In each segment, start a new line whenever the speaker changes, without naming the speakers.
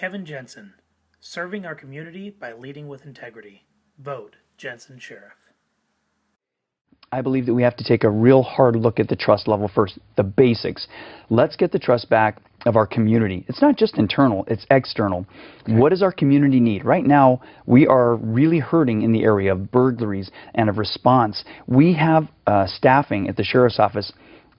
Kevin Jensen, serving our community by leading with integrity. Vote Jensen Sheriff.
I believe that we have to take a real hard look at the trust level first, the basics. Let's get the trust back of our community. It's not just internal, it's external. Okay. What does our community need? Right now, we are really hurting in the area of burglaries and of response. We have staffing at the Sheriff's Office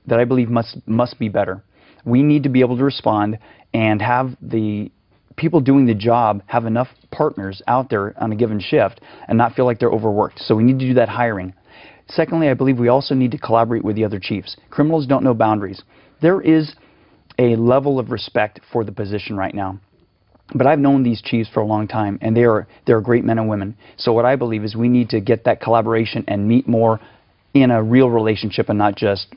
that I believe must be better. We need to be able to respond and have the people doing the job have enough partners out there on a given shift and not feel like they're overworked. So we need to do that hiring. Secondly, I believe we also need to collaborate with the other chiefs. Criminals don't know boundaries. There is a level of respect for the position right now. But I've known these chiefs for a long time, and they're great men and women. So what I believe is we need to get that collaboration and meet more in a real relationship and not just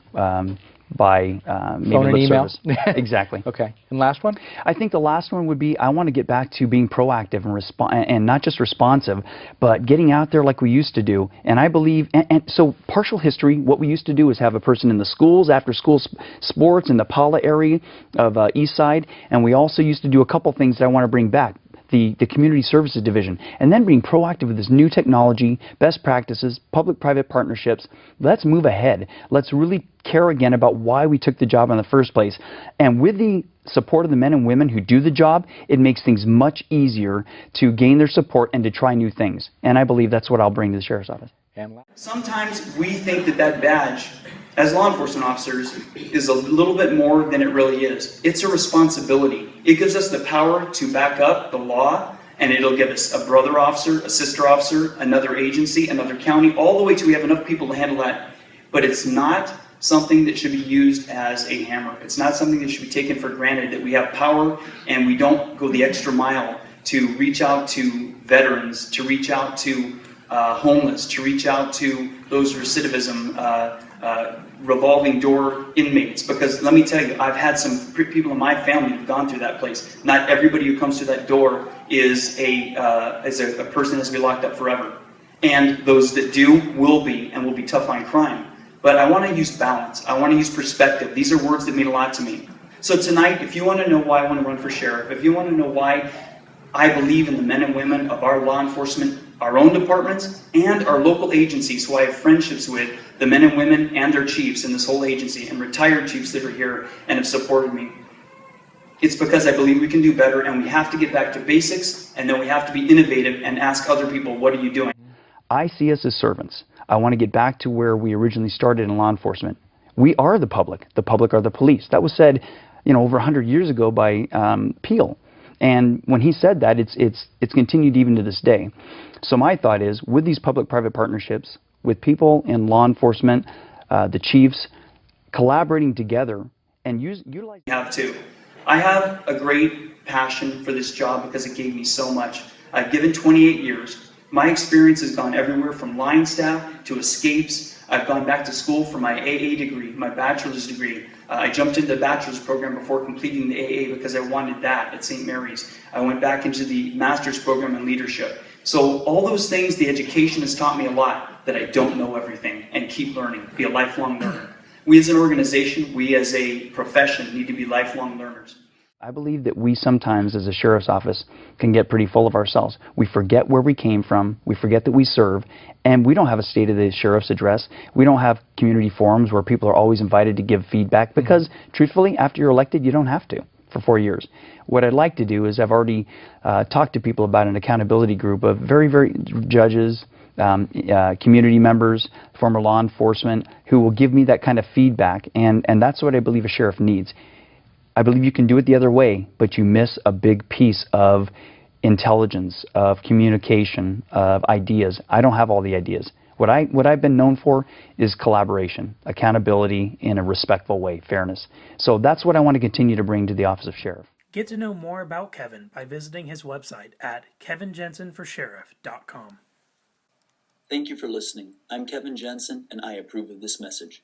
by maybe
phone and email.
Exactly.
Okay. And last one?
I think the last one would be I want to get back to being proactive and not just responsive, but getting out there like we used to do. And I believe, and so partial history, what we used to do is have a person in the schools, after school sports in the Paula area of East Side, and we also used to do a couple things that I want to bring back. The Community Services Division, and then being proactive with this new technology, best practices, public-private partnerships. Let's move ahead. Let's really care again about why we took the job in the first place. And with the support of the men and women who do the job, it makes things much easier to gain their support and to try new things. And I believe that's what I'll bring to the Sheriff's Office.
Sometimes we think that badge, as law enforcement officers, is a little bit more than it really is. It's a responsibility. It gives us the power to back up the law, and it'll give us a brother officer, a sister officer, another agency, another county, all the way till we have enough people to handle that. But it's not something that should be used as a hammer. It's not something that should be taken for granted, that we have power and we don't go the extra mile to reach out to veterans, to reach out to homeless, to reach out to those recidivism, revolving door inmates. Because let me tell you, I've had some people in my family who've gone through that place. Not everybody who comes through that door is a person that's to be locked up forever. And those that do will be, and will be tough on crime. But I want to use balance. I want to use perspective. These are words that mean a lot to me. So tonight, if you want to know why I want to run for sheriff, if you want to know why I believe in the men and women of our law enforcement, our own departments, and our local agencies who I have friendships with, the men and women and their chiefs in this whole agency, and retired chiefs that are here and have supported me. It's because I believe we can do better, and we have to get back to basics, and then we have to be innovative and ask other people, what are you doing?
I see us as servants. I want to get back to where we originally started in law enforcement. We are the public. The public are the police. That was said, over 100 years ago by Peel. And when he said that, it's continued even to this day. So my thought is, with these public-private partnerships, with people in law enforcement, the chiefs, collaborating together and utilize...
I have a great passion for this job because it gave me so much. I've given 28 years. My experience has gone everywhere from line staff to escapes. I've gone back to school for my AA degree, my bachelor's degree. I jumped into the bachelor's program before completing the AA because I wanted that at St. Mary's. I went back into the master's program in leadership. So all those things, the education has taught me a lot, that I don't know everything, and keep learning, be a lifelong learner. We as an organization, we as a profession need to be lifelong learners.
I believe that we sometimes, as a sheriff's office, can get pretty full of ourselves. We forget where we came from, we forget that we serve, and we don't have a State of the Sheriff's address. We don't have community forums where people are always invited to give feedback because, truthfully, after you're elected, you don't have to for 4 years. What I'd like to do is I've already talked to people about an accountability group of very judges, community members, former law enforcement, who will give me that kind of feedback, and that's what I believe a sheriff needs. I believe you can do it the other way, but you miss a big piece of intelligence, of communication, of ideas. I don't have all the ideas. What I've been known for is collaboration, accountability in a respectful way, fairness. So that's what I want to continue to bring to the office of sheriff.
Get to know more about Kevin by visiting his website at kevinjensenforsheriff.com.
Thank you for listening. I'm Kevin Jensen, and I approve of this message.